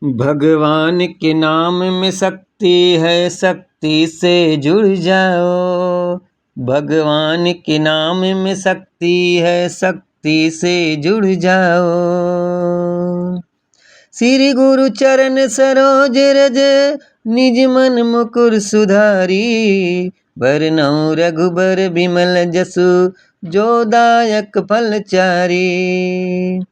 भगवान के नाम में शक्ति है, शक्ति से जुड़ जाओ। भगवान के नाम में शक्ति है, शक्ति से जुड़ जाओ। श्री गुरु चरण सरोज रज, निज मन मुकुर सुधारी। बरनउँ रघुबर बिमल जसु, जो दायक फलचारी।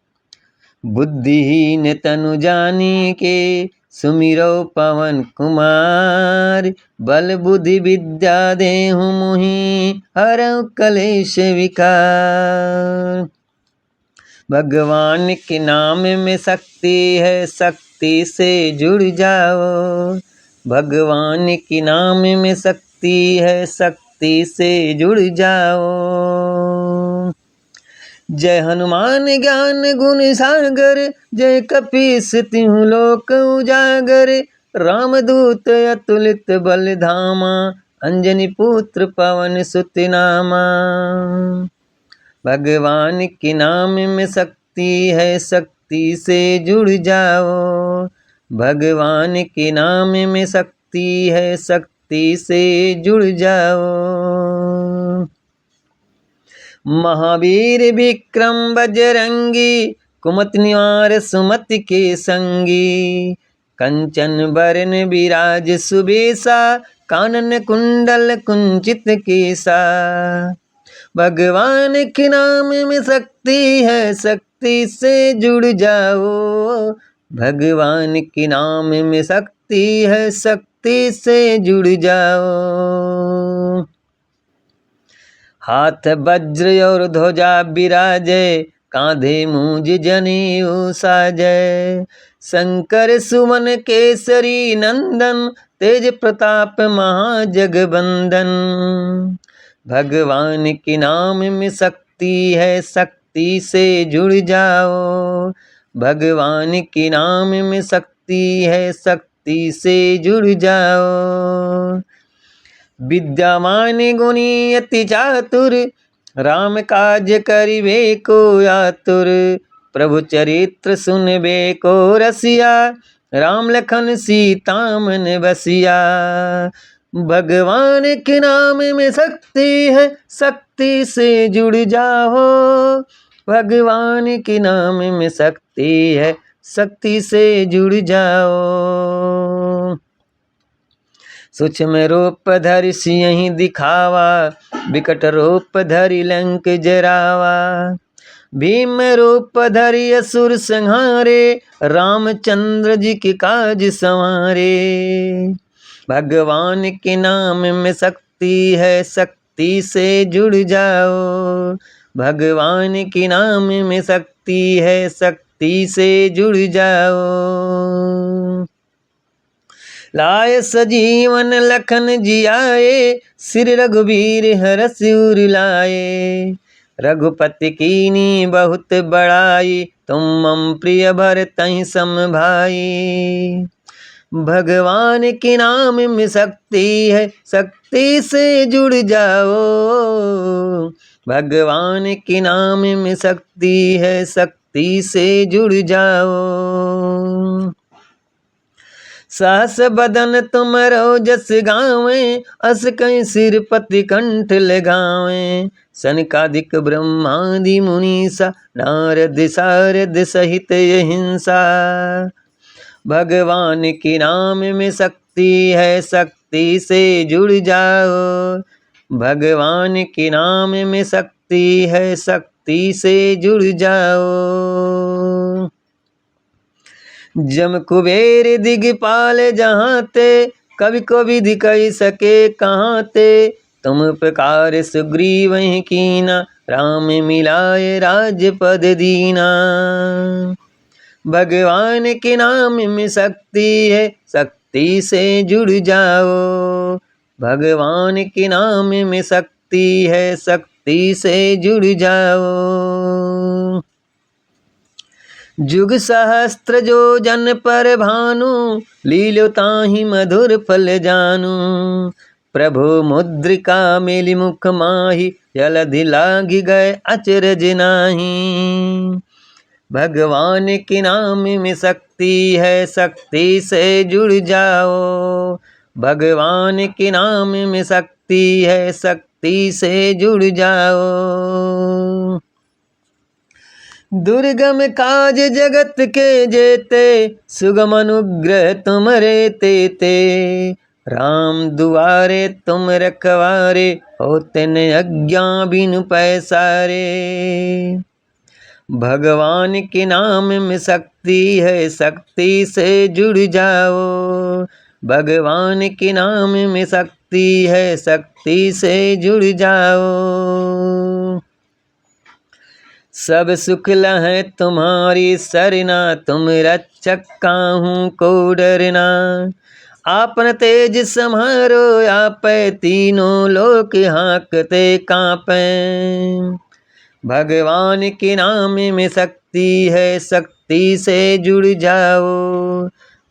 बुद्धिहीन तनु जानिके, सुमिरो पवन कुमार। बल बुद्धि विद्या देहु मोहि, हरउ कलेश विकार। भगवान के नाम में शक्ति है, शक्ति से जुड़ जाओ। भगवान के नाम में शक्ति है, शक्ति से जुड़ जाओ। जय हनुमान ज्ञान गुण सागर, जय कपीस तिहुँ लोक उजागर। रामदूत अतुलित बल धामा, अंजनी पुत्र पवन सुत नामा। भगवान के नाम में शक्ति है, शक्ति से जुड़ जाओ। भगवान के नाम में शक्ति है, शक्ति से जुड़ जाओ। महावीर विक्रम बजरंगी, कुमति निवार सुमति के संगी। कंचन बरन विराज सुबेसा, कानन कुंडल कुंचित केसा। भगवान के नाम में शक्ति है, शक्ति से जुड़ जाओ। भगवान के नाम में शक्ति है, शक्ति से जुड़ जाओ। हाथ वज्र और ध्वजा विराजे, कांधे मूंज जनेऊ साजय। शंकर सुमन केसरी नंदन, तेज प्रताप महाजगबंदन। भगवान के नाम में शक्ति है, शक्ति से जुड़ जाओ। भगवान के नाम में शक्ति है, शक्ति से जुड़ जाओ। विद्यावान गुणी अति चातुर, राम काज करिबे को आतुर। प्रभु चरित्र सुनबे को रसिया, राम लखन सीता मन बसिया। भगवान के नाम में शक्ति है, शक्ति से जुड़ जाओ। भगवान के नाम में शक्ति है, शक्ति से जुड़ जाओ। सूक्ष्म रूप धरि सियहि दिखावा, विकट रूप धरि लंक जरावा। भीम रूप धरि असुर संहारे, रामचंद्र जी के काज संवारे। भगवान के नाम में शक्ति है, शक्ति से जुड़ जाओ। भगवान के नाम में शक्ति है, शक्ति से जुड़ जाओ। लाय सजीवन लखन जियाए, श्री रघुवीर हरषि उर लाए। रघुपति कीनी बहुत बड़ाई, तुम मम प्रिय भरतहि सम भाई। भगवान के नाम में शक्ति है, शक्ति से जुड़ जाओ। भगवान के नाम में शक्ति है, शक्ति से जुड़ जाओ। सहस बदन तुमरो जस गावें, अस कहीं सिरपति कंठ लगावें। सनकादिक ब्रह्मादि मुनीसा, नारद सारद सहित अहिंसा। भगवान के नाम में शक्ति है, शक्ति से जुड़ जाओ। भगवान के नाम में शक्ति है, शक्ति से जुड़ जाओ। जम कुबेर दिगपाल जहाँ ते, कवि को विधि कही सके कहाँ ते। तुम उपकार सुग्रीव कीना, राम मिलाए राजपद दीना। भगवान के नाम में शक्ति है, शक्ति से जुड़ जाओ। भगवान के नाम में शक्ति है, शक्ति से जुड़ जाओ। जुग सहस्त्र जो जन पर भानु, लील्यो ताहि मधुर फल जानू। प्रभु मुद्रिका मेलि मुख माहि, जलधि लागी गए अचरज नाही। भगवान के नाम में शक्ति शक्ति है, शक्ति से जुड़ जाओ। भगवान के नाम में शक्ति है, शक्ति से जुड़ जाओ। दुर्गम काज जगत के जेते, सुगम अनुग्रह तुमरे तेते। राम दुआरे तुम रखवारे, होते न अज्ञा बिनु पैसारे। भगवान के नाम में शक्ति है, शक्ति से जुड़ जाओ। भगवान के नाम में शक्ति है, शक्ति से जुड़ जाओ। सब सुख लहै तुम्हारी सरना, तुम रक्षक काहू को डरना। आपन तेज सम्हारो आपै, तीनों लोक हाँकते कांपै। भगवान के नाम में शक्ति है, शक्ति से जुड़ जाओ।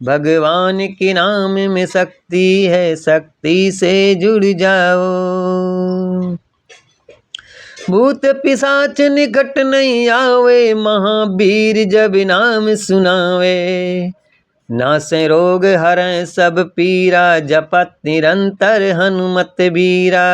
भगवान के नाम में शक्ति है, शक्ति से जुड़ जाओ। भूत पिशाच निकट नहीं आवे, महावीर जब नाम सुनावे। नासे रोग हरै सब पीरा, जपत निरंतर हनुमत बीरा।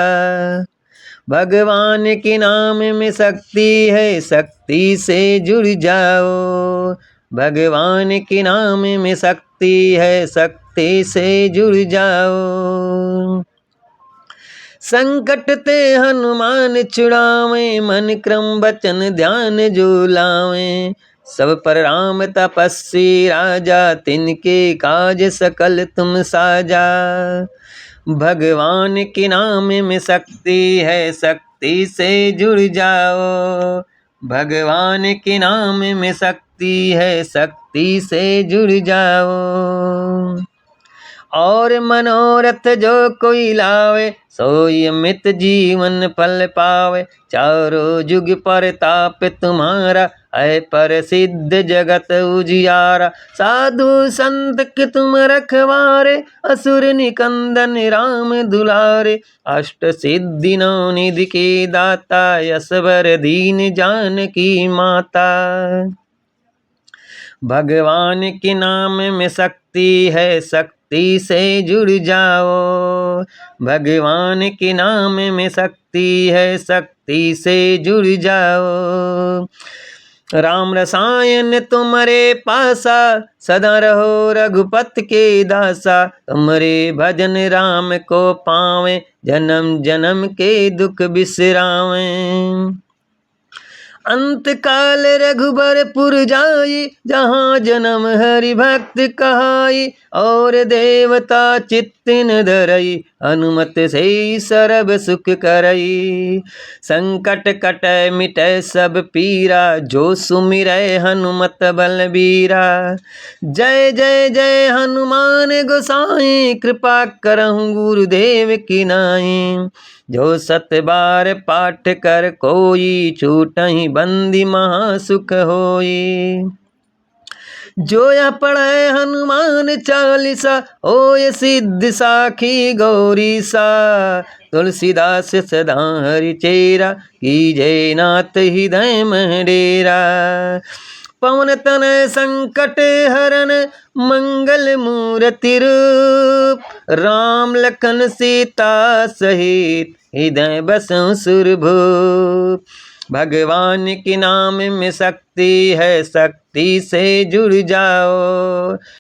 भगवान के नाम में शक्ति है, शक्ति से जुड़ जाओ। भगवान के नाम में शक्ति है, शक्ति से जुड़ जाओ। संकट ते हनुमान छुड़ावे, मन क्रम वचन ध्यान जो लावे। सब पर राम तपस्वी राजा, तिनके काज सकल तुम साजा। भगवान के नाम में शक्ति है, शक्ति से जुड़ जाओ। भगवान के नाम में शक्ति है, शक्ति से जुड़ जाओ। और मनोरथ जो कोई लावे, सोई अमित जीवन फल पावे। चारों जुग परताप तुम्हारा, है प्रसिद्ध जगत उजियारा। साधु संत के तुम रखवारे, असुर निकंदन राम दुलारे। अष्ट सिद्धि नौ निधि के दाता, यशवर दीन जानकी माता। भगवान के नाम में शक्ति है, शक्ति से जुड़ जाओ। भगवान के नाम में शक्ति है, शक्ति से जुड़ जाओ। राम रसायन तुम्हारे पासा, सदा रहो रघुपत के दासा। तुम्हारे भजन राम को पावे, जन्म जन्म के दुख बिसरावे। अंत काल रघुबरपुर जाई, जहाँ जन्म हरि भक्त कहाई। और देवता चित्तिन धरई, हनुमत से सर्व सुख करई। संकट कटै मिटै सब पीरा, जो सुमिरै हनुमत बलबीरा। जय जय जय हनुमान गोसाई, कृपा करहु गुरुदेव की नाई। जो सत बार पाठ कर कोई, छूटहि बंदी महासुख होई। जो यह पढ़े हनुमान चालीसा, होय सिद्धि साखी गौरीसा। तुलसीदास सदा हरि चेरा, कीजय नाथ हृदय मह डेरा। पवन तनय संकट हरन, मंगल मूर्ति रूप। राम लखन सीता सहित, हृदय बसहु सुरभूप। भगवान के नाम में शक्ति है, शक्ति से जुड़ जाओ।